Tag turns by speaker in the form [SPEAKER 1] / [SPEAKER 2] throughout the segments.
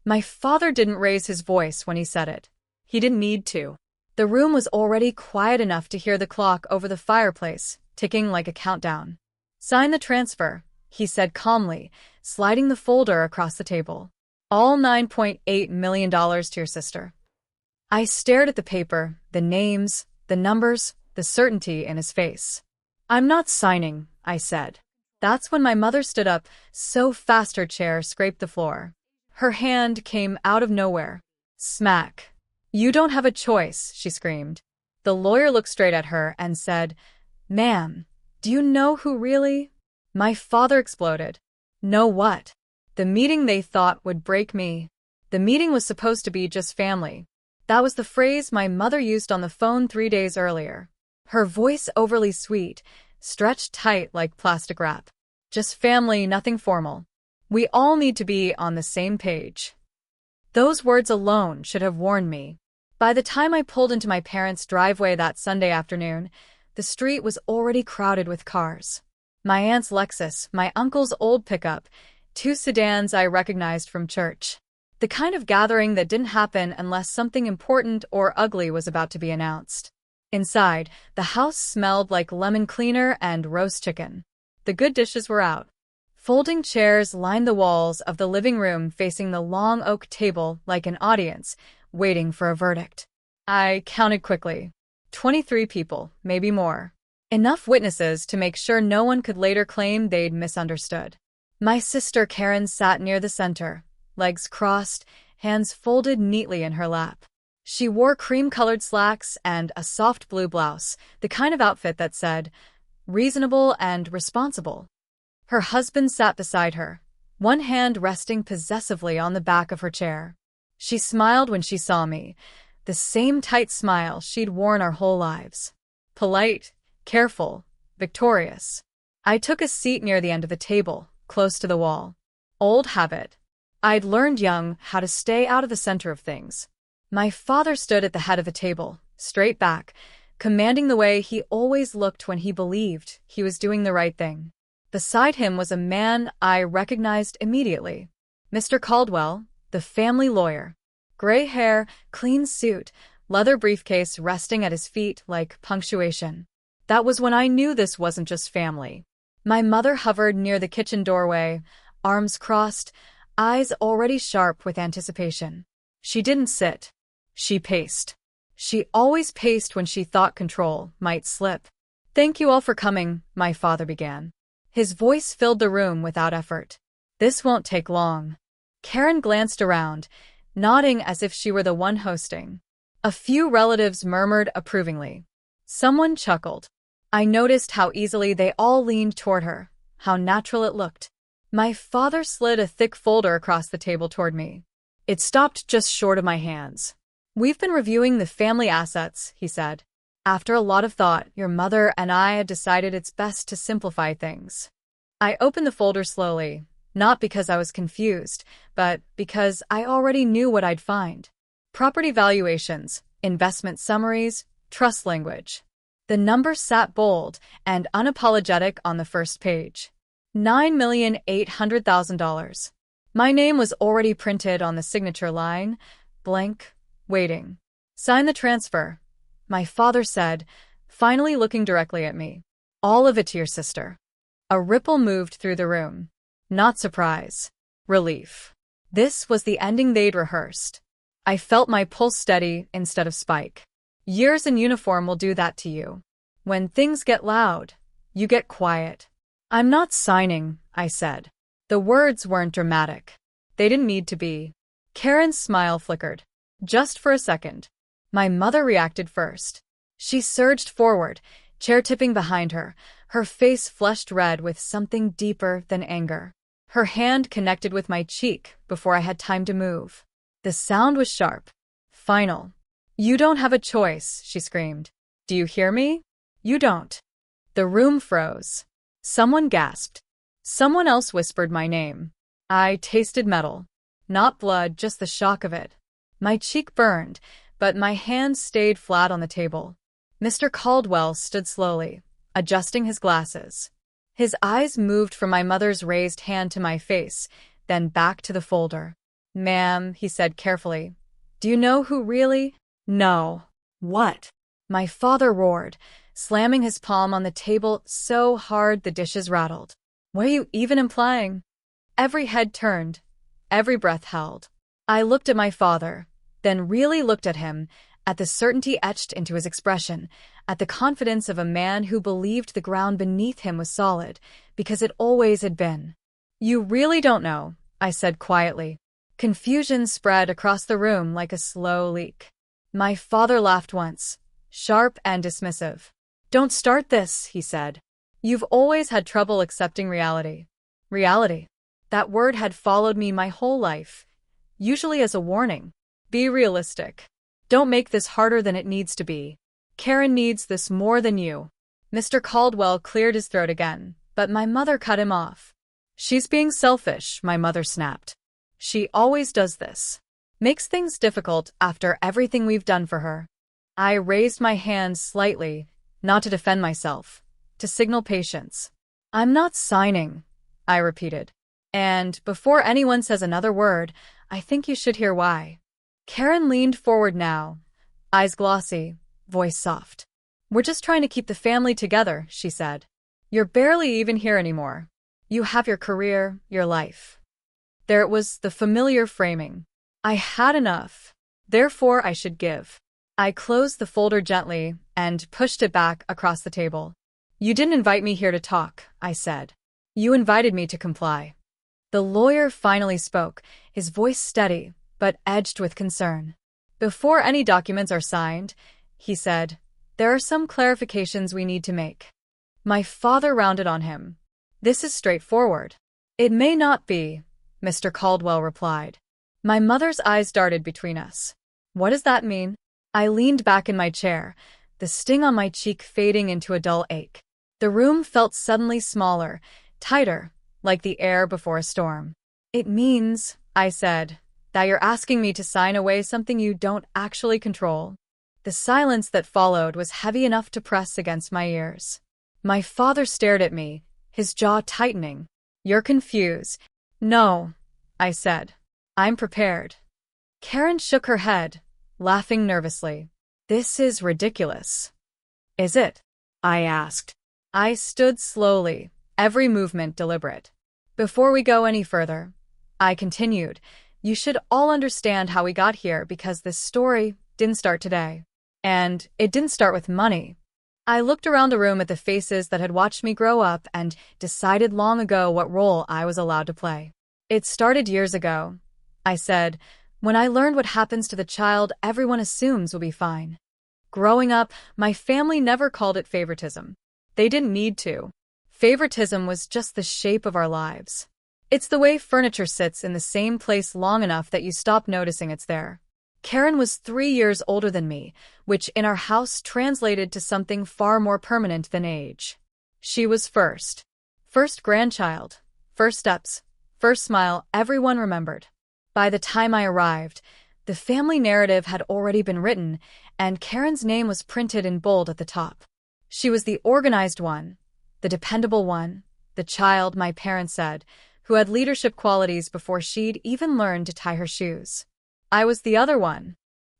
[SPEAKER 1] My father didn't raise his voice when he said it. He didn't need to. The room was already quiet enough to hear the clock over the fireplace, ticking like a countdown. Sign the transfer, he said calmly, sliding the folder across the table. All $9.8 million to your sister. I stared at the paper, the names, the numbers, the certainty in his face. I'm not signing, I said. That's when my mother stood up, so fast her chair scraped the floor. Her hand came out of nowhere. Smack. You don't have a choice, she screamed. The lawyer looked straight at her and said, Ma'am, do you know who really? My father exploded. Know what? The meeting they thought would break me. The meeting was supposed to be just family. That was the phrase my mother used on the phone 3 days earlier. Her voice overly sweet, stretched tight like plastic wrap. Just family, nothing formal. We all need to be on the same page. Those words alone should have warned me. By the time I pulled into my parents' driveway that Sunday afternoon, the street was already crowded with cars. My aunt's Lexus, my uncle's old pickup, 2 sedans I recognized from church. The kind of gathering that didn't happen unless something important or ugly was about to be announced. Inside, the house smelled like lemon cleaner and roast chicken. The good dishes were out. Folding chairs lined the walls of the living room facing the long oak table like an audience, waiting for a verdict. I counted quickly. 23 people, maybe more. Enough witnesses to make sure no one could later claim they'd misunderstood. My sister Karen sat near the center, legs crossed, hands folded neatly in her lap. She wore cream-colored slacks and a soft blue blouse, the kind of outfit that said, reasonable and responsible. Her husband sat beside her, one hand resting possessively on the back of her chair. She smiled when she saw me, the same tight smile she'd worn our whole lives. Polite, careful, victorious. I took a seat near the end of the table, close to the wall. Old habit. I'd learned young how to stay out of the center of things. My father stood at the head of the table, straight back, commanding the way he always looked when he believed he was doing the right thing. Beside him was a man I recognized immediately. Mr. Caldwell, the family lawyer. Gray hair, clean suit, leather briefcase resting at his feet like punctuation. That was when I knew this wasn't just family. My mother hovered near the kitchen doorway, arms crossed, eyes already sharp with anticipation. She didn't sit. She paced. She always paced when she thought control might slip. Thank you all for coming, my father began. His voice filled the room without effort. This won't take long. Karen glanced around, nodding as if she were the one hosting. A few relatives murmured approvingly. Someone chuckled. I noticed how easily they all leaned toward her, how natural it looked. My father slid a thick folder across the table toward me. It stopped just short of my hands. We've been reviewing the family assets, he said. After a lot of thought, your mother and I had decided it's best to simplify things. I opened the folder slowly, not because I was confused, but because I already knew what I'd find. Property valuations, investment summaries, trust language. The numbers sat bold and unapologetic on the first page. $9,800,000. My name was already printed on the signature line, blank, waiting. Sign the transfer, my father said, finally looking directly at me. All of it to your sister. A ripple moved through the room. Not surprise. Relief. This was the ending they'd rehearsed. I felt my pulse steady instead of spike. Years in uniform will do that to you. When things get loud, you get quiet. I'm not signing, I said. The words weren't dramatic. They didn't need to be. Karen's smile flickered. Just for a second. My mother reacted first. She surged forward, chair tipping behind her, her face flushed red with something deeper than anger. Her hand connected with my cheek before I had time to move. The sound was sharp. Final. You don't have a choice, she screamed. Do you hear me? You don't. The room froze. Someone gasped. Someone else whispered my name. I tasted metal. Not blood, just the shock of it. My cheek burned, but my hands stayed flat on the table. Mr. Caldwell stood slowly, adjusting his glasses. His eyes moved from my mother's raised hand to my face, then back to the folder. Ma'am, he said carefully. Do you know who really? No. What? My father roared, slamming his palm on the table so hard the dishes rattled. What are you even implying? Every head turned, every breath held. I looked at my father, then really looked at him, at the certainty etched into his expression, at the confidence of a man who believed the ground beneath him was solid, because it always had been. You really don't know, I said quietly. Confusion spread across the room like a slow leak. My father laughed once, sharp and dismissive. Don't start this, he said. You've always had trouble accepting reality. Reality. That word had followed me my whole life, usually as a warning. Be realistic. Don't make this harder than it needs to be. Karen needs this more than you. Mr. Caldwell cleared his throat again, but my mother cut him off. She's being selfish, my mother snapped. She always does this. Makes things difficult after everything we've done for her. I raised my hand slightly, not to defend myself, to signal patience. I'm not signing, I repeated. And before anyone says another word, I think you should hear why. Karen leaned forward now, eyes glossy, voice soft. We're just trying to keep the family together, she said. You're barely even here anymore. You have your career, your life. There it was, the familiar framing. I had enough. Therefore, I should give. I closed the folder gently and pushed it back across the table. You didn't invite me here to talk, I said. You invited me to comply. The lawyer finally spoke, his voice steady, but edged with concern. Before any documents are signed, he said, there are some clarifications we need to make. My father rounded on him. This is straightforward. It may not be, Mr. Caldwell replied. My mother's eyes darted between us. What does that mean? I leaned back in my chair, the sting on my cheek fading into a dull ache. The room felt suddenly smaller, tighter, like the air before a storm. It means, I said, that you're asking me to sign away something you don't actually control. The silence that followed was heavy enough to press against my ears. My father stared at me, his jaw tightening. You're confused. No, I said. I'm prepared. Karen shook her head, laughing nervously. This is ridiculous. Is it? I asked. I stood slowly, every movement deliberate. Before we go any further, I continued, you should all understand how we got here because this story didn't start today. And it didn't start with money. I looked around the room at the faces that had watched me grow up and decided long ago what role I was allowed to play. It started years ago, I said, when I learned what happens to the child everyone assumes will be fine. Growing up, my family never called it favoritism. They didn't need to. Favoritism was just the shape of our lives. It's the way furniture sits in the same place long enough that you stop noticing it's there. Karen was 3 years older than me, which in our house translated to something far more permanent than age. She was first. First grandchild, first steps, first smile everyone remembered. By the time I arrived, the family narrative had already been written, and Karen's name was printed in bold at the top. She was the organized one, the dependable one, the child, my parents said, who had leadership qualities before she'd even learned to tie her shoes. I was the other one.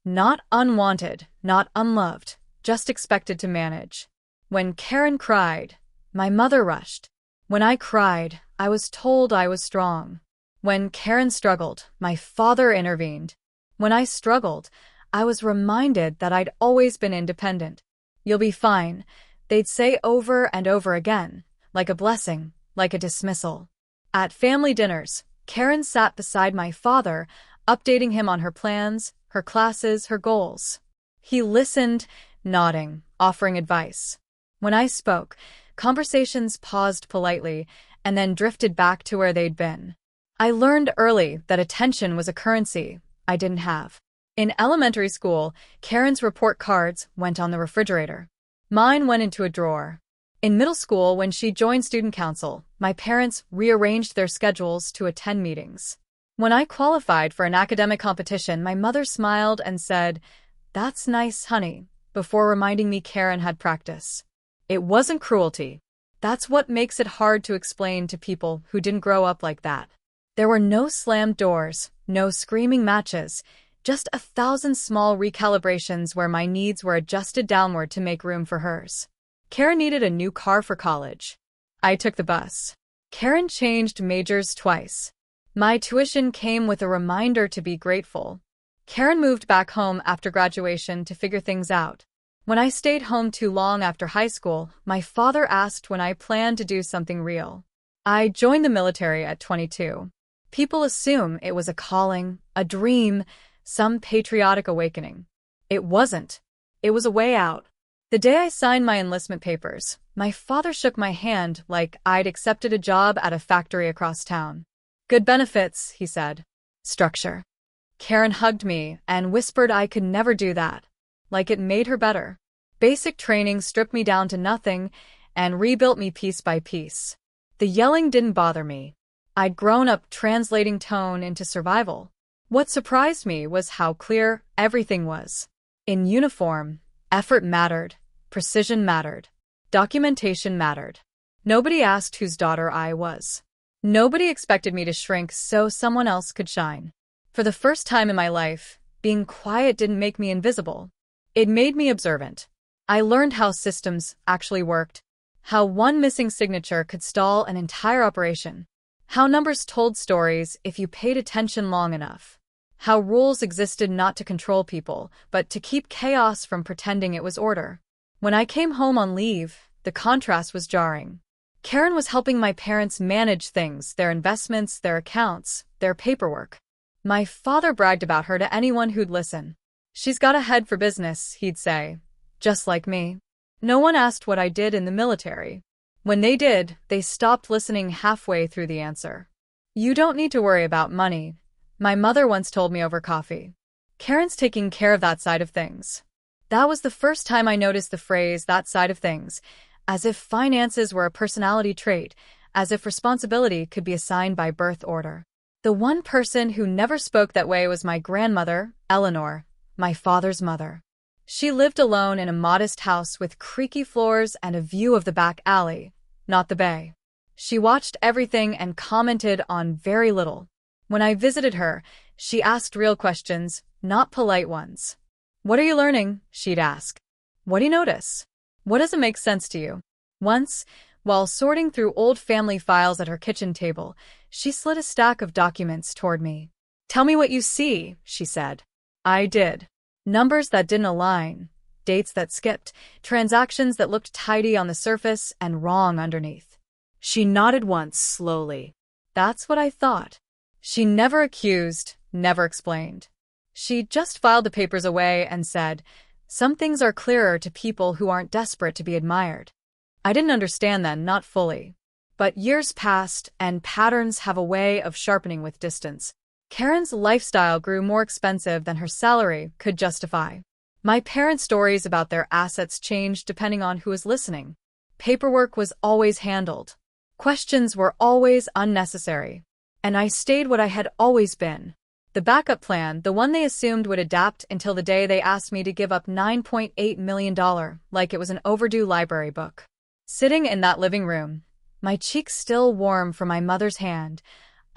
[SPEAKER 1] Not unwanted, not unloved, just expected to manage. When Karen cried, my mother rushed. When I cried, I was told I was strong. When Karen struggled, my father intervened. When I struggled, I was reminded that I'd always been independent. You'll be fine, they'd say over and over again, like a blessing, like a dismissal. At family dinners, Karen sat beside my father, updating him on her plans, her classes, her goals. He listened, nodding, offering advice. When I spoke, conversations paused politely and then drifted back to where they'd been. I learned early that attention was a currency I didn't have. In elementary school, Karen's report cards went on the refrigerator. Mine went into a drawer. In middle school, when she joined student council, my parents rearranged their schedules to attend meetings. When I qualified for an academic competition, my mother smiled and said, "That's nice, honey," before reminding me Karen had practice. It wasn't cruelty. That's what makes it hard to explain to people who didn't grow up like that. There were no slammed doors, no screaming matches, just 1,000 small recalibrations where my needs were adjusted downward to make room for hers. Karen needed a new car for college. I took the bus. Karen changed majors twice. My tuition came with a reminder to be grateful. Karen moved back home after graduation to figure things out. When I stayed home too long after high school, my father asked when I planned to do something real. I joined the military at 22. People assume it was a calling, a dream, some patriotic awakening. It wasn't. It was a way out. The day I signed my enlistment papers, my father shook my hand like I'd accepted a job at a factory across town. Good benefits, he said. Structure. Karen hugged me and whispered I could never do that. Like it made her better. Basic training stripped me down to nothing and rebuilt me piece by piece. The yelling didn't bother me. I'd grown up translating tone into survival. What surprised me was how clear everything was. In uniform, effort mattered, precision mattered, documentation mattered. Nobody asked whose daughter I was. Nobody expected me to shrink so someone else could shine. For the first time in my life, being quiet didn't make me invisible. It made me observant. I learned how systems actually worked, how one missing signature could stall an entire operation, how numbers told stories if you paid attention long enough, how rules existed not to control people, but to keep chaos from pretending it was order. When I came home on leave, the contrast was jarring. Karen was helping my parents manage things, their investments, their accounts, their paperwork. My father bragged about her to anyone who'd listen. She's got a head for business, he'd say, just like me. No one asked what I did in the military. When they did, they stopped listening halfway through the answer. You don't need to worry about money, my mother once told me over coffee. Karen's taking care of that side of things. That was the first time I noticed the phrase, that side of things, as if finances were a personality trait, as if responsibility could be assigned by birth order. The one person who never spoke that way was my grandmother, Eleanor, my father's mother. She lived alone in a modest house with creaky floors and a view of the back alley, not the bay. She watched everything and commented on very little. When I visited her, she asked real questions, not polite ones. What are you learning? She'd ask. What do you notice? What doesn't make sense to you? Once, while sorting through old family files at her kitchen table, she slid a stack of documents toward me. Tell me what you see, she said. I did. Numbers that didn't align, dates that skipped, transactions that looked tidy on the surface and wrong underneath. She nodded once slowly. That's what I thought. She never accused, never explained. She just filed the papers away and said, some things are clearer to people who aren't desperate to be admired. I didn't understand then, not fully. But years passed, and patterns have a way of sharpening with distance. Karen's lifestyle grew more expensive than her salary could justify. My parents' stories about their assets changed depending on who was listening. Paperwork was always handled. Questions were always unnecessary. And I stayed what I had always been. The backup plan, the one they assumed would adapt until the day they asked me to give up $9.8 million, like it was an overdue library book. Sitting in that living room, my cheeks still warm from my mother's hand,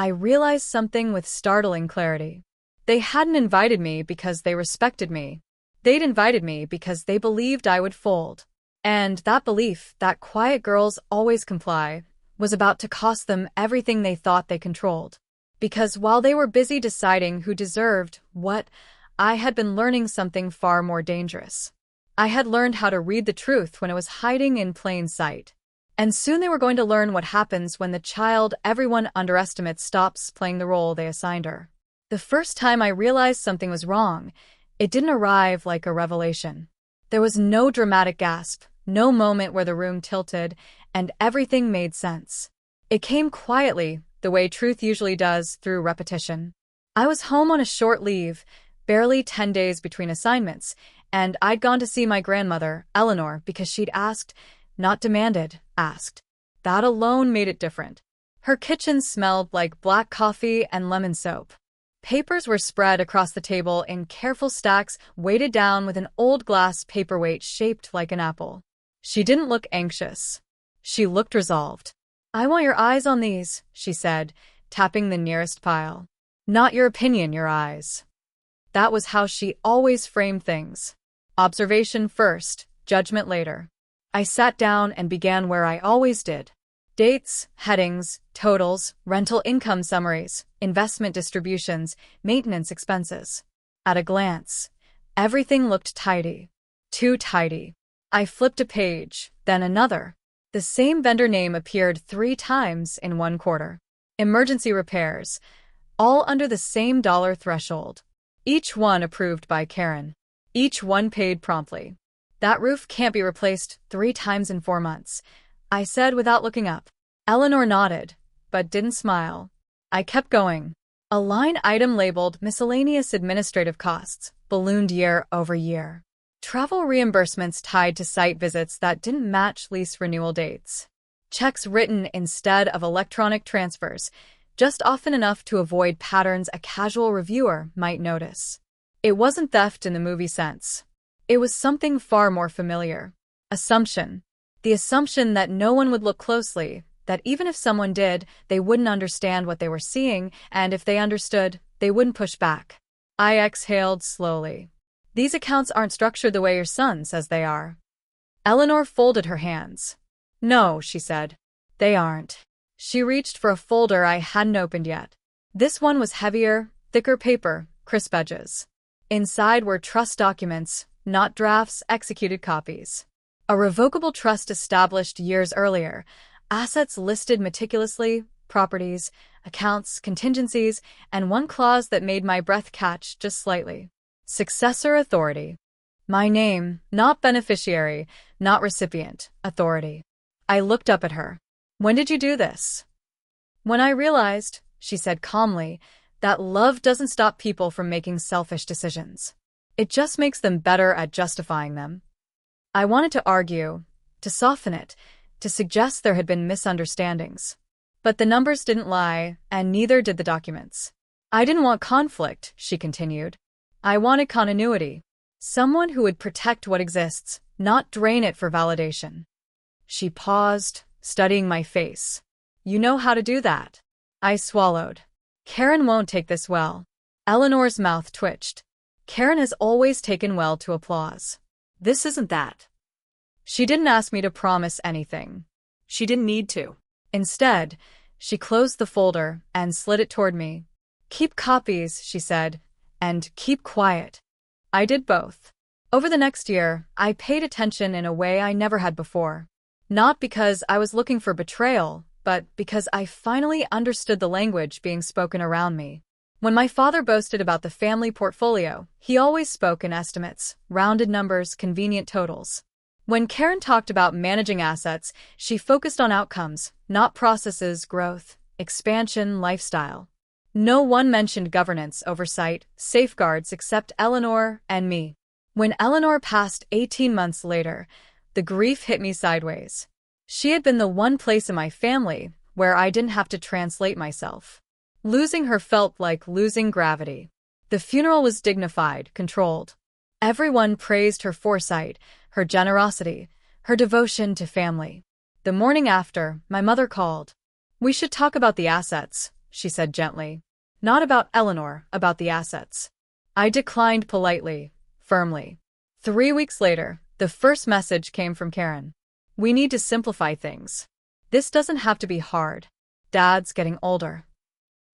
[SPEAKER 1] I realized something with startling clarity. They hadn't invited me because they respected me. They'd invited me because they believed I would fold. And that belief, that quiet girls always comply, was about to cost them everything they thought they controlled. Because while they were busy deciding who deserved what, I had been learning something far more dangerous. I had learned how to read the truth when it was hiding in plain sight. And soon they were going to learn what happens when the child everyone underestimates stops playing the role they assigned her. The first time I realized something was wrong, it didn't arrive like a revelation. There was no dramatic gasp, no moment where the room tilted, and everything made sense. It came quietly, the way truth usually does, through repetition. I was home on a short leave, barely 10 days between assignments, and I'd gone to see my grandmother, Eleanor, because she'd asked, not demanded, asked. That alone made it different. Her kitchen smelled like black coffee and lemon soap. Papers were spread across the table in careful stacks, weighted down with an old glass paperweight shaped like an apple. She didn't look anxious. She looked resolved. I want your eyes on these, she said, tapping the nearest pile. Not your opinion, your eyes. That was how she always framed things. Observation first, judgment later. I sat down and began where I always did. Dates, headings, totals, rental income summaries, investment distributions, maintenance expenses. At a glance, everything looked tidy. Too tidy. I flipped a page, then another. The same vendor name appeared 3 times in one quarter. Emergency repairs, all under the same dollar threshold. Each one approved by Karen. Each one paid promptly. That roof can't be replaced 3 times in 4 months, I said without looking up. Eleanor nodded, but didn't smile. I kept going. A line item labeled miscellaneous administrative costs ballooned year over year. Travel reimbursements tied to site visits that didn't match lease renewal dates. Checks written instead of electronic transfers, just often enough to avoid patterns a casual reviewer might notice. It wasn't theft in the movie sense. It was something far more familiar. Assumption. The assumption that no one would look closely, that even if someone did, they wouldn't understand what they were seeing, and if they understood, they wouldn't push back. I exhaled slowly. These accounts aren't structured the way your son says they are. Eleanor folded her hands. No, she said. They aren't. She reached for a folder I hadn't opened yet. This one was heavier, thicker paper, crisp edges. Inside were trust documents, not drafts, executed copies. A revocable trust established years earlier, assets listed meticulously, properties, accounts, contingencies, and one clause that made my breath catch just slightly. Successor authority. My name, not beneficiary, not recipient, authority. I looked up at her. When did you do this? When I realized, she said calmly, that love doesn't stop people from making selfish decisions. It just makes them better at justifying them. I wanted to argue, to soften it, to suggest there had been misunderstandings. But the numbers didn't lie, and neither did the documents. I didn't want conflict, she continued. I wanted continuity. Someone who would protect what exists, not drain it for validation. She paused, studying my face. You know how to do that. I swallowed. Karen won't take this well. Eleanor's mouth twitched. Karen has always taken well to applause. This isn't that. She didn't ask me to promise anything. She didn't need to. Instead, she closed the folder and slid it toward me. Keep copies, she said, and keep quiet. I did both. Over the next year, I paid attention in a way I never had before. Not because I was looking for betrayal, but because I finally understood the language being spoken around me. When my father boasted about the family portfolio, he always spoke in estimates, rounded numbers, convenient totals. When Karen talked about managing assets, she focused on outcomes, not processes, growth, expansion, lifestyle. No one mentioned governance, oversight, safeguards except Eleanor and me. When Eleanor passed 18 months later, the grief hit me sideways. She had been the one place in my family where I didn't have to translate myself. Losing her felt like losing gravity. The funeral was dignified, controlled. Everyone praised her foresight, her generosity, her devotion to family. The morning after, my mother called. We should talk about the assets, she said gently. Not about Eleanor, about the assets. I declined politely, firmly. 3 weeks later, the first message came from Karen. We need to simplify things. This doesn't have to be hard. Dad's getting older.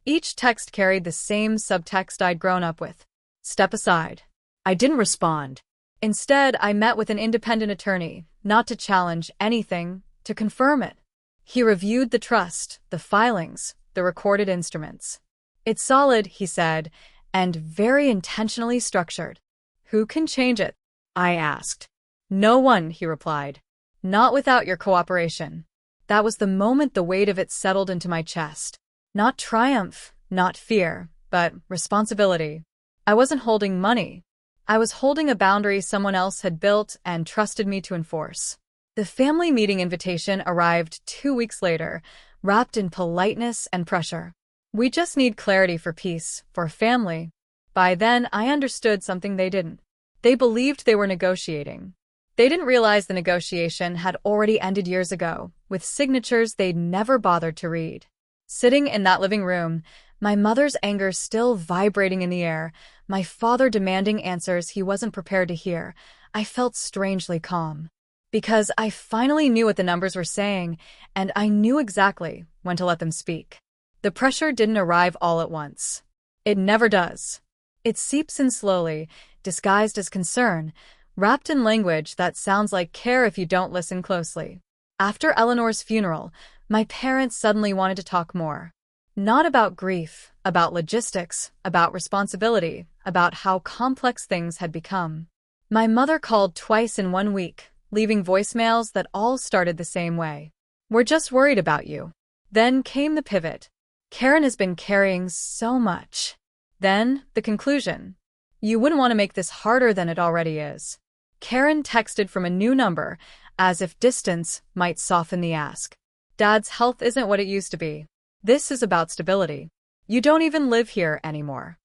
[SPEAKER 1] Each text carried the same subtext I'd grown up with. Step aside. I didn't respond. Instead, I met with an independent attorney, not to challenge anything, to confirm it. He reviewed the trust, the filings, the recorded instruments. It's solid, he said, and very intentionally structured. Who can change it? I asked. No one, he replied. Not without your cooperation. That was the moment the weight of it settled into my chest. Not triumph, not fear, but responsibility. I wasn't holding money. I was holding a boundary someone else had built and trusted me to enforce. The family meeting invitation arrived 2 weeks later, wrapped in politeness and pressure. We just need clarity for peace, for family. By then, I understood something they didn't. They believed they were negotiating. They didn't realize the negotiation had already ended years ago, with signatures they'd never bothered to read. Sitting in that living room, my mother's anger still vibrating in the air, my father demanding answers he wasn't prepared to hear, I felt strangely calm. Because I finally knew what the numbers were saying, and I knew exactly when to let them speak. The pressure didn't arrive all at once. It never does. It seeps in slowly, disguised as concern, wrapped in language that sounds like care if you don't listen closely. After Eleanor's funeral, my parents suddenly wanted to talk more. Not about grief, about logistics, about responsibility, about how complex things had become. My mother called twice in 1 week, leaving voicemails that all started the same way. "We're just worried about you." Then came the pivot. "Karen has been carrying so much." Then, the conclusion. "You wouldn't want to make this harder than it already is." Karen texted from a new number, as if distance might soften the ask. "Dad's health isn't what it used to be. This is about stability. You don't even live here anymore."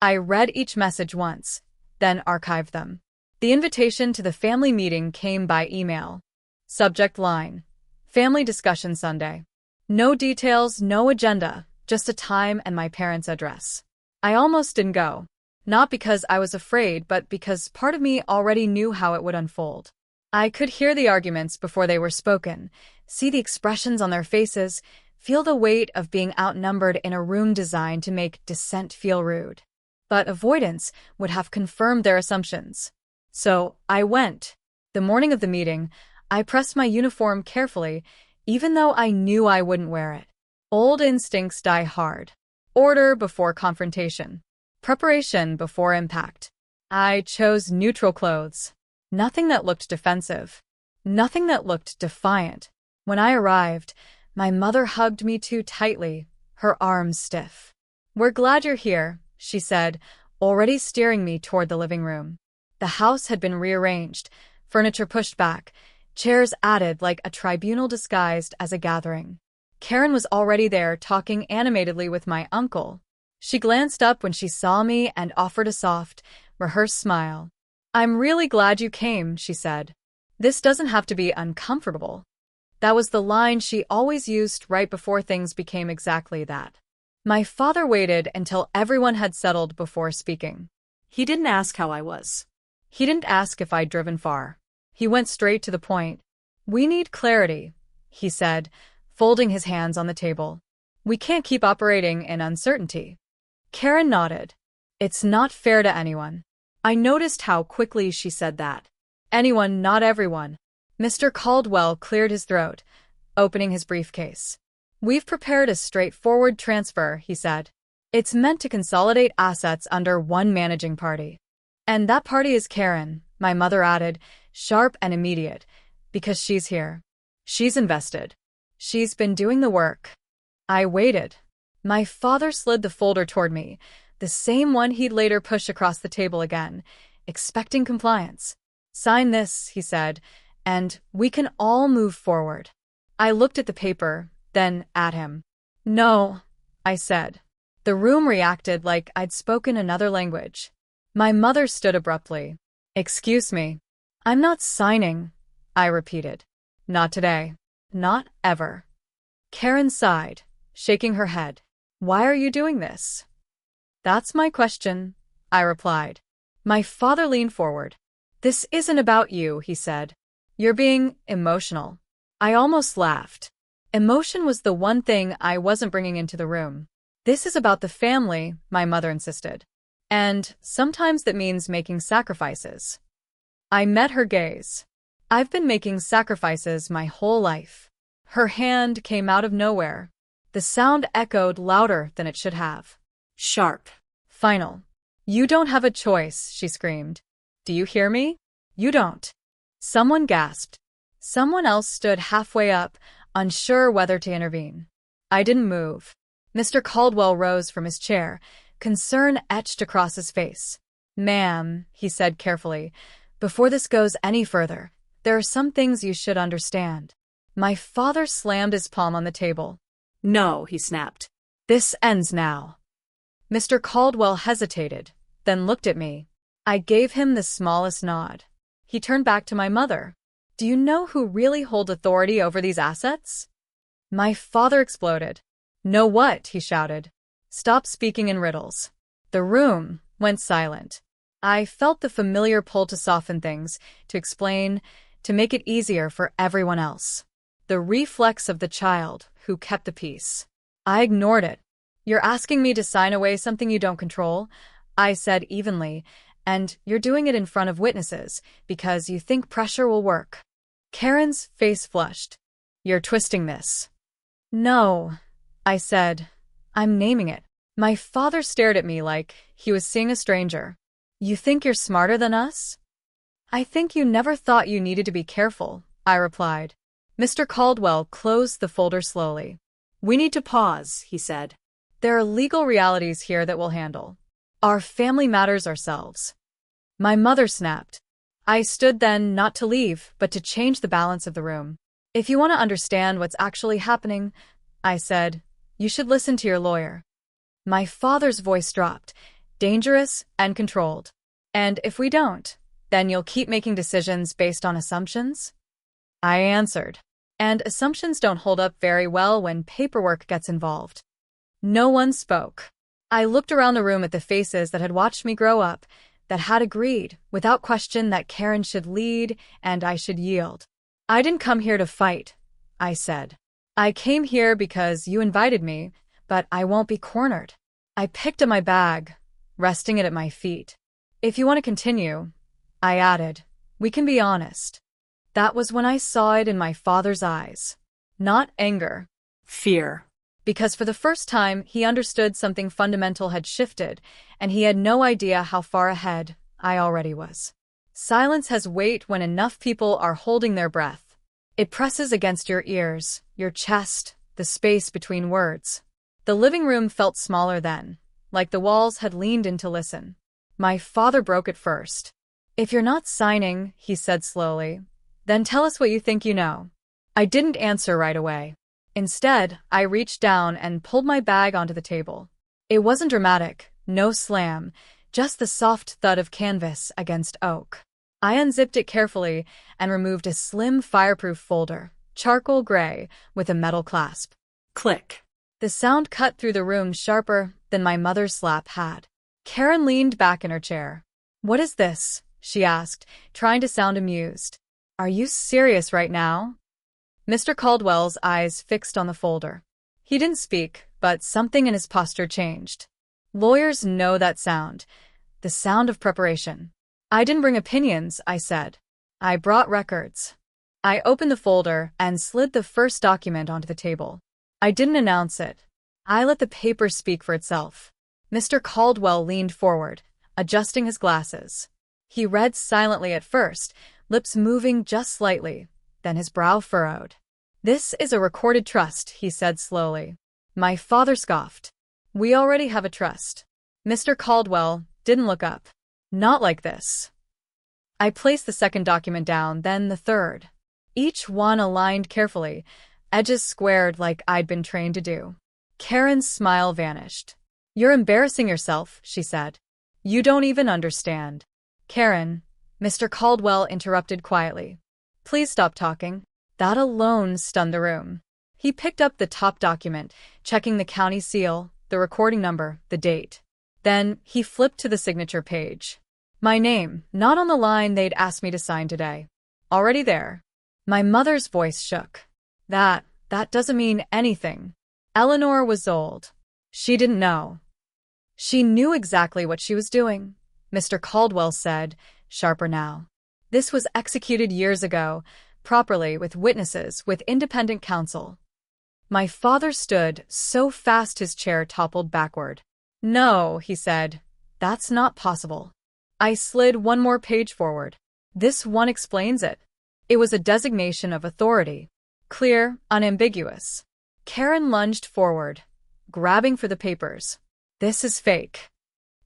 [SPEAKER 1] I read each message once, then archived them. The invitation to the family meeting came by email. Subject line: Family Discussion Sunday. No details, no agenda, just a time and my parents' address. I almost didn't go. Not because I was afraid, but because part of me already knew how it would unfold. I could hear the arguments before they were spoken, see the expressions on their faces, feel the weight of being outnumbered in a room designed to make dissent feel rude. But avoidance would have confirmed their assumptions. So, I went. The morning of the meeting, I pressed my uniform carefully, even though I knew I wouldn't wear it. Old instincts die hard. Order before confrontation. Preparation before impact. I chose neutral clothes. Nothing that looked defensive. Nothing that looked defiant. When I arrived, my mother hugged me too tightly, her arms stiff. "We're glad you're here," she said, already steering me toward the living room. The house had been rearranged, furniture pushed back, chairs added like a tribunal disguised as a gathering. Karen was already there talking animatedly with my uncle. She glanced up when she saw me and offered a soft, rehearsed smile. "I'm really glad you came," she said. "This doesn't have to be uncomfortable." That was the line she always used right before things became exactly that. My father waited until everyone had settled before speaking. He didn't ask how I was. He didn't ask if I'd driven far. He went straight to the point. "We need clarity," he said, folding his hands on the table. "We can't keep operating in uncertainty." Karen nodded. "It's not fair to anyone." I noticed how quickly she said that. Anyone, not everyone. Mr. Caldwell cleared his throat, opening his briefcase. "We've prepared a straightforward transfer," he said. "It's meant to consolidate assets under one managing party. And that party is Karen," my mother added, sharp and immediate, "because she's here. She's invested. She's been doing the work." I waited. My father slid the folder toward me, the same one he'd later push across the table again, expecting compliance. "Sign this," he said, "and we can all move forward." I looked at the paper, then at him. "No," I said. The room reacted like I'd spoken another language. My mother stood abruptly. "Excuse me." "I'm not signing," I repeated. "Not today. Not ever." Karen sighed, shaking her head. "Why are you doing this?" "That's my question," I replied. My father leaned forward. "This isn't about you," he said. "You're being emotional." I almost laughed. Emotion was the one thing I wasn't bringing into the room. "This is about the family," my mother insisted. "And sometimes that means making sacrifices." I met her gaze. "I've been making sacrifices my whole life." Her hand came out of nowhere. The sound echoed louder than it should have. Sharp. Final. "You don't have a choice," she screamed. "Do you hear me? You don't." Someone gasped. Someone else stood halfway up, unsure whether to intervene. I didn't move. Mr. Caldwell rose from his chair, concern etched across his face. "Ma'am," he said carefully, "before this goes any further, there are some things you should understand." My father slammed his palm on the table. "No," he snapped. "This ends now." Mr. Caldwell hesitated, then looked at me. I gave him the smallest nod. He turned back to my mother. "Do you know who really holds authority over these assets?" My father exploded. "Know what?" he shouted. "Stop speaking in riddles." The room went silent. I felt the familiar pull to soften things, to explain, to make it easier for everyone else. The reflex of the child who kept the peace. I ignored it. "You're asking me to sign away something you don't control," I said evenly, "and you're doing it in front of witnesses because you think pressure will work." Karen's face flushed. "You're twisting this." "No," I said. "I'm naming it." My father stared at me like he was seeing a stranger. "You think you're smarter than us?" "I think you never thought you needed to be careful," I replied. Mr. Caldwell closed the folder slowly. "We need to pause," he said. "There are legal realities here that we'll handle. Our family matters ourselves." My mother snapped. I stood then, not to leave, but to change the balance of the room. "If you want to understand what's actually happening," I said, "you should listen to your lawyer." My father's voice dropped, dangerous and controlled. "And if we don't, then you'll keep making decisions based on assumptions?" I answered. "And assumptions don't hold up very well when paperwork gets involved." No one spoke. I looked around the room at the faces that had watched me grow up, that had agreed, without question, that Karen should lead and I should yield. "I didn't come here to fight," I said. "I came here because you invited me, but I won't be cornered." I picked up my bag, resting it at my feet. "If you want to continue," I added, "we can be honest." That was when I saw it in my father's eyes. Not anger. Fear. Because for the first time, he understood something fundamental had shifted, and he had no idea how far ahead I already was. Silence has weight when enough people are holding their breath. It presses against your ears, your chest, the space between words. The living room felt smaller then, like the walls had leaned in to listen. My father broke it first. "If you're not signing," he said slowly, "then tell us what you think you know." I didn't answer right away. Instead, I reached down and pulled my bag onto the table. It wasn't dramatic, no slam, just the soft thud of canvas against oak. I unzipped it carefully and removed a slim fireproof folder, charcoal gray, with a metal clasp. Click. The sound cut through the room sharper than my mother's slap had. Karen leaned back in her chair. "What is this?" she asked, trying to sound amused. "Are you serious right now?" Mr. Caldwell's eyes fixed on the folder. He didn't speak, but something in his posture changed. Lawyers know that sound, the sound of preparation. "I didn't bring opinions," I said. "I brought records." I opened the folder and slid the first document onto the table. I didn't announce it. I let the paper speak for itself. Mr. Caldwell leaned forward, adjusting his glasses. He read silently at first, lips moving just slightly, then his brow furrowed. "This is a recorded trust," he said slowly. My father scoffed. "We already have a trust." Mr. Caldwell didn't look up. "Not like this." I placed the second document down, then the third. Each one aligned carefully, edges squared like I'd been trained to do. Karen's smile vanished. "You're embarrassing yourself," she said. "You don't even understand." "Karen," Mr. Caldwell interrupted quietly. "Please stop talking." That alone stunned the room. He picked up the top document, checking the county seal, the recording number, the date. Then he flipped to the signature page. My name, not on the line they'd asked me to sign today. Already there. My mother's voice shook. That doesn't mean anything." Eleanor was old. She didn't know. "She knew exactly what she was doing," Mr. Caldwell said, sharper now. "This was executed years ago, properly, with witnesses, with independent counsel." My father stood so fast his chair toppled backward. "No," he said, "that's not possible." I slid one more page forward. "This one explains it." It was a designation of authority. Clear, unambiguous. Karen lunged forward, grabbing for the papers. "This is fake."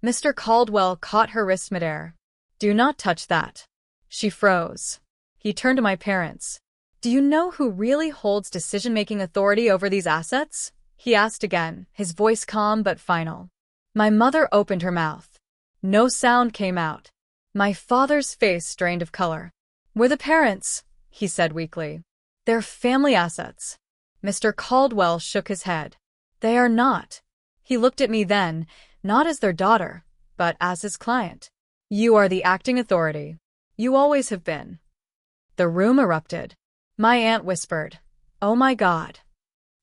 [SPEAKER 1] Mr. Caldwell caught her wrist midair. "Do not touch that." She froze. He turned to my parents. "Do you know who really holds decision-making authority over these assets?" he asked again, his voice calm but final. My mother opened her mouth. No sound came out. My father's face drained of color. "We're the parents," he said weakly. "They're family assets." Mr. Caldwell shook his head. They are not. He looked at me then, not as their daughter, but as his client. You are the acting authority. You always have been. The room erupted. My aunt whispered, "Oh my God."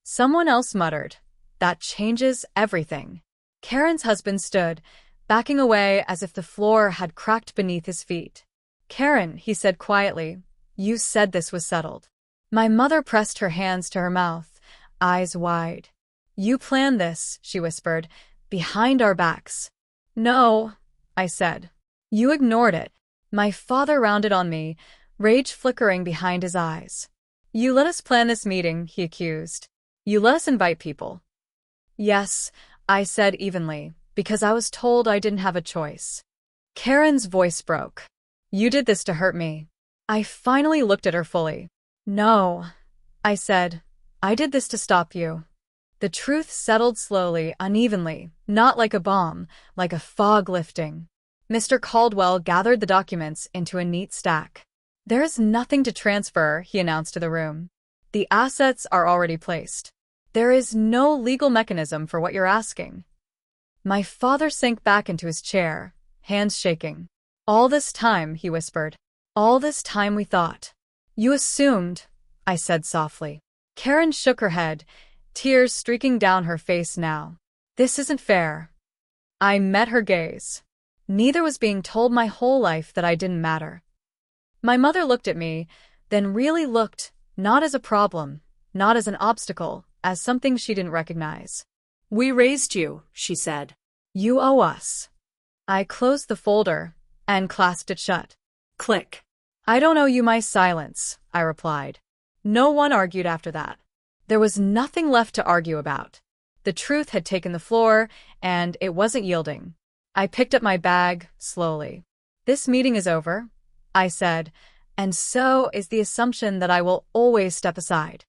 [SPEAKER 1] Someone else muttered, "That changes everything." Karen's husband stood, backing away as if the floor had cracked beneath his feet. "Karen," he said quietly, "you said this was settled." My mother pressed her hands to her mouth, eyes wide. "You planned this," she whispered, "behind our backs." "No," I said. "You ignored it." My father rounded on me, rage flickering behind his eyes. "You let us plan this meeting," he accused. "You let us invite people." "Yes," I said evenly, "because I was told I didn't have a choice." Karen's voice broke. "You did this to hurt me." I finally looked at her fully. "No," I said. "I did this to stop you." The truth settled slowly, unevenly, not like a bomb, like a fog lifting. Mr. Caldwell gathered the documents into a neat stack. "There is nothing to transfer," he announced to the room. "The assets are already placed. There is no legal mechanism for what you're asking." My father sank back into his chair, hands shaking. "All this time," he whispered. "All this time we thought." "You assumed," I said softly. Karen shook her head, tears streaking down her face now. "This isn't fair." I met her gaze. Neither was being told my whole life that I didn't matter. My mother looked at me, then really looked, not as a problem, not as an obstacle, as something she didn't recognize.
[SPEAKER 2] "We raised you," she said.
[SPEAKER 1] "You owe us." I closed the folder and clasped it shut.
[SPEAKER 2] Click.
[SPEAKER 1] "I don't owe you my silence," I replied. No one argued after that. There was nothing left to argue about. The truth had taken the floor, and it wasn't yielding. I picked up my bag, slowly. "This meeting is over," I said, "and so is the assumption that I will always step aside."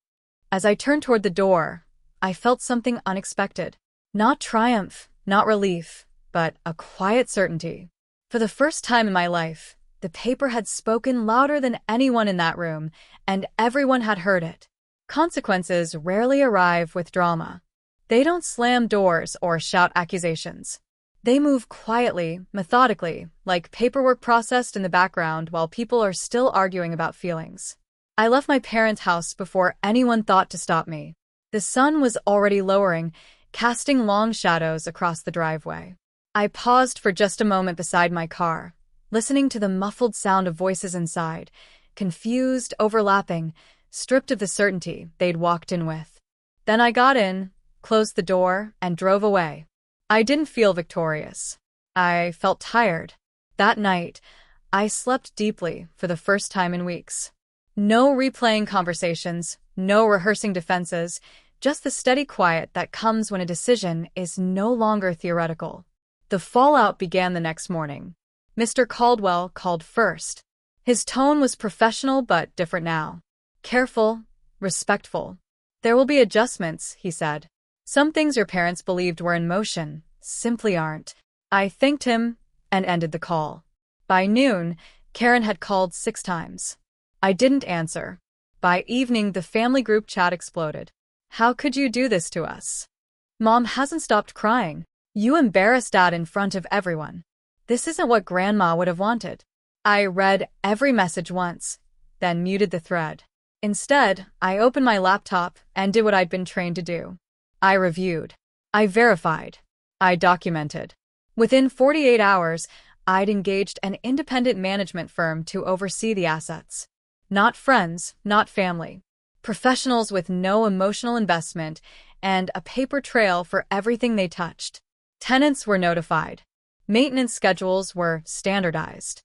[SPEAKER 1] As I turned toward the door, I felt something unexpected. Not triumph, not relief, but a quiet certainty. For the first time in my life, the paper had spoken louder than anyone in that room, and everyone had heard it. Consequences rarely arrive with drama. They don't slam doors or shout accusations. They move quietly, methodically, like paperwork processed in the background while people are still arguing about feelings. I left my parents' house before anyone thought to stop me. The sun was already lowering, casting long shadows across the driveway. I paused for just a moment beside my car, listening to the muffled sound of voices inside, confused, overlapping, stripped of the certainty they'd walked in with. Then I got in, closed the door, and drove away. I didn't feel victorious. I felt tired. That night, I slept deeply for the first time in weeks. No replaying conversations, no rehearsing defenses, just the steady quiet that comes when a decision is no longer theoretical. The fallout began the next morning. Mr. Caldwell called first. His tone was professional but different now. Careful, respectful. "There will be adjustments," he said. "Some things your parents believed were in motion simply aren't." I thanked him and ended the call. By noon, Karen had called 6 times. I didn't answer. By evening, the family group chat exploded. "How could you do this to us? Mom hasn't stopped crying. You embarrassed Dad in front of everyone. This isn't what Grandma would have wanted." I read every message once, then muted the thread. Instead, I opened my laptop and did what I'd been trained to do. I reviewed. I verified. I documented. Within 48 hours, I'd engaged an independent management firm to oversee the assets. Not friends, not family. Professionals with no emotional investment and a paper trail for everything they touched. Tenants were notified. Maintenance schedules were standardized.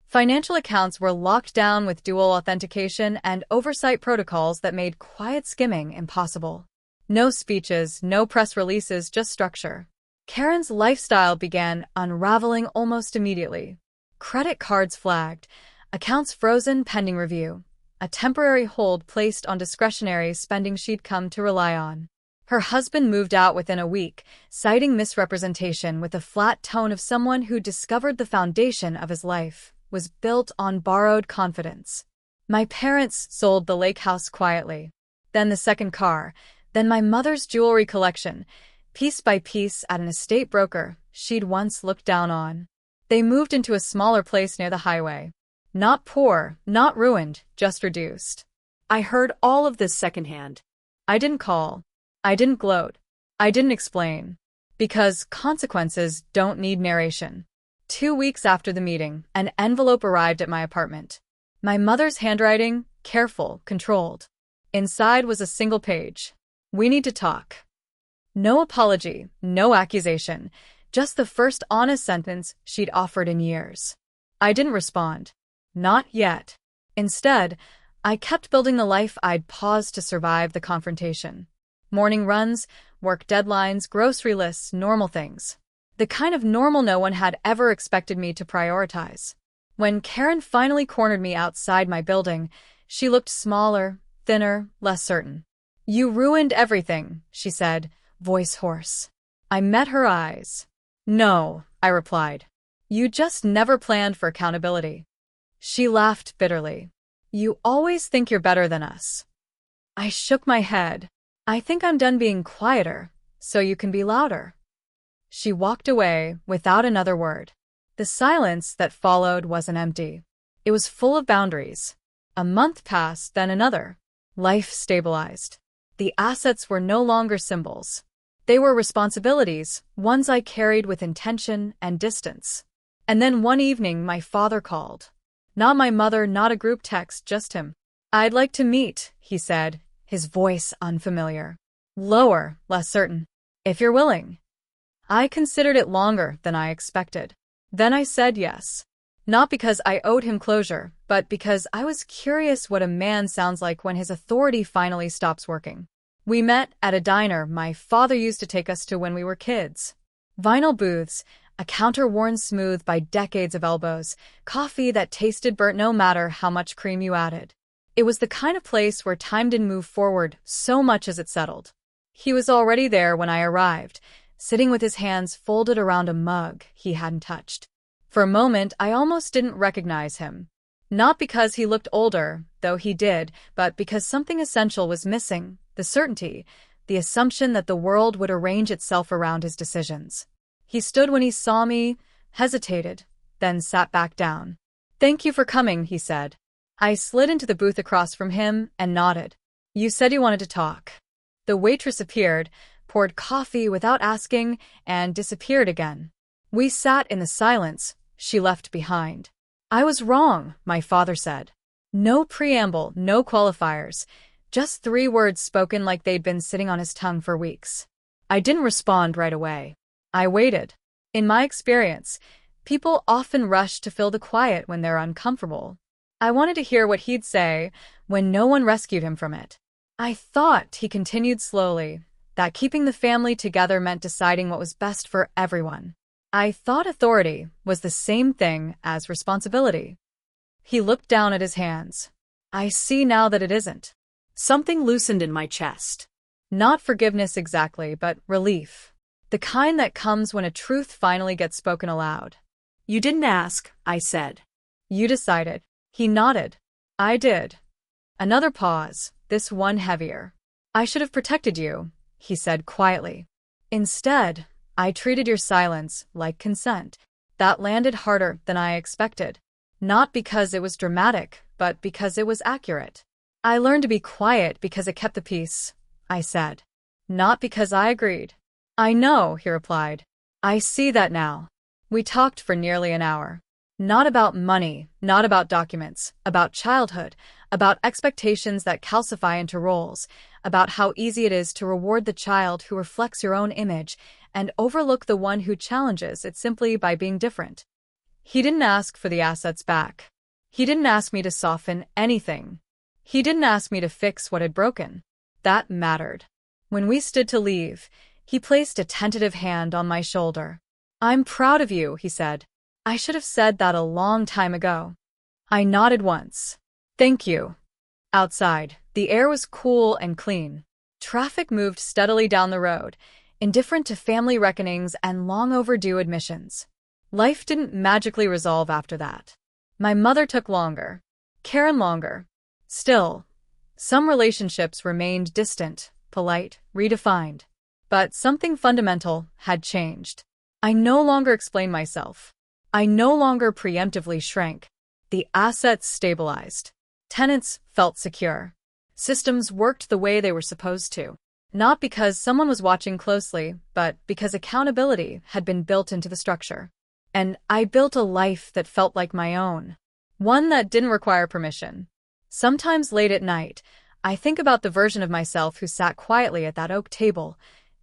[SPEAKER 1] Financial accounts were locked down with dual authentication and oversight protocols that made quiet skimming impossible. No speeches, no press releases, just structure. Karen's lifestyle began unraveling almost immediately. Credit cards flagged, accounts frozen pending review, a temporary hold placed on discretionary spending she'd come to rely on. Her husband moved out within a week, citing misrepresentation with the flat tone of someone who discovered the foundation of his life was built on borrowed confidence. My parents sold the lake house quietly. Then the second car, Then my mother's jewelry collection, piece by piece at an estate broker she'd once looked down on. They moved into a smaller place near the highway. Not poor, not ruined, just reduced.
[SPEAKER 2] I heard all of this secondhand.
[SPEAKER 1] I didn't call. I didn't gloat. I didn't explain. Because consequences don't need narration. 2 weeks after the meeting, an envelope arrived at my apartment. My mother's handwriting, careful, controlled. Inside was a single page. We need to talk. No apology, no accusation, just the first honest sentence she'd offered in years. I didn't respond. Not yet. Instead, I kept building the life I'd paused to survive the confrontation. Morning runs, work deadlines, grocery lists, normal things. The kind of normal no one had ever expected me to prioritize. When Karen finally cornered me outside my building, she looked smaller, thinner, less certain. "You ruined everything," she said, voice hoarse. I met her eyes. "No," I replied. "You just never planned for accountability." She laughed bitterly. "You always think you're better than us." I shook my head. "I think I'm done being quieter, so you can be louder." She walked away without another word. The silence that followed wasn't empty. It was full of boundaries. A month passed, then another. Life stabilized. The assets were no longer symbols. They were responsibilities, ones I carried with intention and distance. And then one evening my father called. Not my mother, not a group text, just him. "I'd like to meet," he said, his voice unfamiliar. Lower, less certain. "If you're willing." I considered it longer than I expected. Then I said yes. Not because I owed him closure, but because I was curious what a man sounds like when his authority finally stops working. We met at a diner my father used to take us to when we were kids. Vinyl booths, a counter worn smooth by decades of elbows, coffee that tasted burnt no matter how much cream you added. It was the kind of place where time didn't move forward so much as it settled. He was already there when I arrived, sitting with his hands folded around a mug he hadn't touched. For a moment, I almost didn't recognize him. Not because he looked older, though he did, but because something essential was missing, the certainty, the assumption that the world would arrange itself around his decisions. He stood when he saw me, hesitated, then sat back down. "Thank you for coming," he said. I slid into the booth across from him and nodded. "You said you wanted to talk." The waitress appeared, poured coffee without asking, and disappeared again. We sat in the silence she left behind. "I was wrong," my father said. No preamble, no qualifiers, just 3 words spoken like they'd been sitting on his tongue for weeks. I didn't respond right away. I waited. In my experience, people often rush to fill the quiet when they're uncomfortable. I wanted to hear what he'd say when no one rescued him from it. "I thought," he continued slowly, "that keeping the family together meant deciding what was best for everyone. I thought authority was the same thing as responsibility." He looked down at his hands. "I see now that it isn't."
[SPEAKER 2] Something loosened in my chest.
[SPEAKER 1] Not forgiveness exactly, but relief. The kind that comes when a truth finally gets spoken aloud.
[SPEAKER 2] "You didn't ask," I said.
[SPEAKER 1] "You decided." He nodded. "I did." Another pause, this one heavier. "I should have protected you," he said quietly. "Instead, I treated your silence like consent." That landed harder than I expected. Not because it was dramatic, but because it was accurate. "I learned to be quiet because it kept the peace," I said. "Not because I agreed." "I know," he replied. "I see that now." We talked for nearly an hour. Not about money, not about documents, about childhood, about expectations that calcify into roles, about how easy it is to reward the child who reflects your own image and overlook the one who challenges it simply by being different. He didn't ask for the assets back. He didn't ask me to soften anything. He didn't ask me to fix what had broken. That mattered. When we stood to leave, he placed a tentative hand on my shoulder. "I'm proud of you," he said. I should have said that a long time ago. I nodded once. "Thank you." Outside, the air was cool and clean. Traffic moved steadily down the road, indifferent to family reckonings and long overdue admissions. Life didn't magically resolve after that. My mother took longer. Karen longer. Still, some relationships remained distant, polite, redefined. But something fundamental had changed. I no longer explained myself. I no longer preemptively shrank. The assets stabilized. Tenants felt secure. Systems worked the way they were supposed to. Not because someone was watching closely, but because accountability had been built into the structure. And I built a life that felt like my own. One that didn't require permission. Sometimes late at night, I think about the version of myself who sat quietly at that oak table,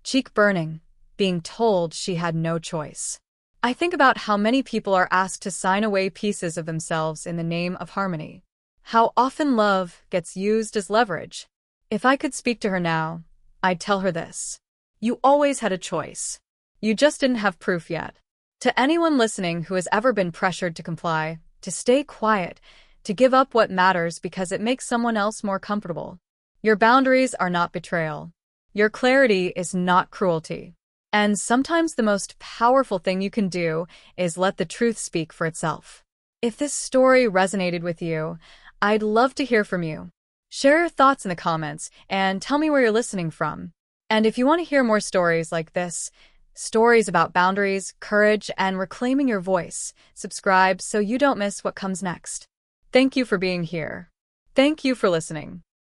[SPEAKER 1] cheek burning, being told she had no choice. I think about how many people are asked to sign away pieces of themselves in the name of harmony. How often love gets used as leverage. If I could speak to her now, I'd tell her this. You always had a choice. You just didn't have proof yet. To anyone listening who has ever been pressured to comply, to stay quiet, to give up what matters because it makes someone else more comfortable, your boundaries are not betrayal. Your clarity is not cruelty. And sometimes the most powerful thing you can do is let the truth speak for itself. If this story resonated with you, I'd love to hear from you. Share your thoughts in the comments and tell me where you're listening from. And if you want to hear more stories like this, stories about boundaries, courage, and reclaiming your voice, subscribe so you don't miss what comes next. Thank you for being here. Thank you for listening.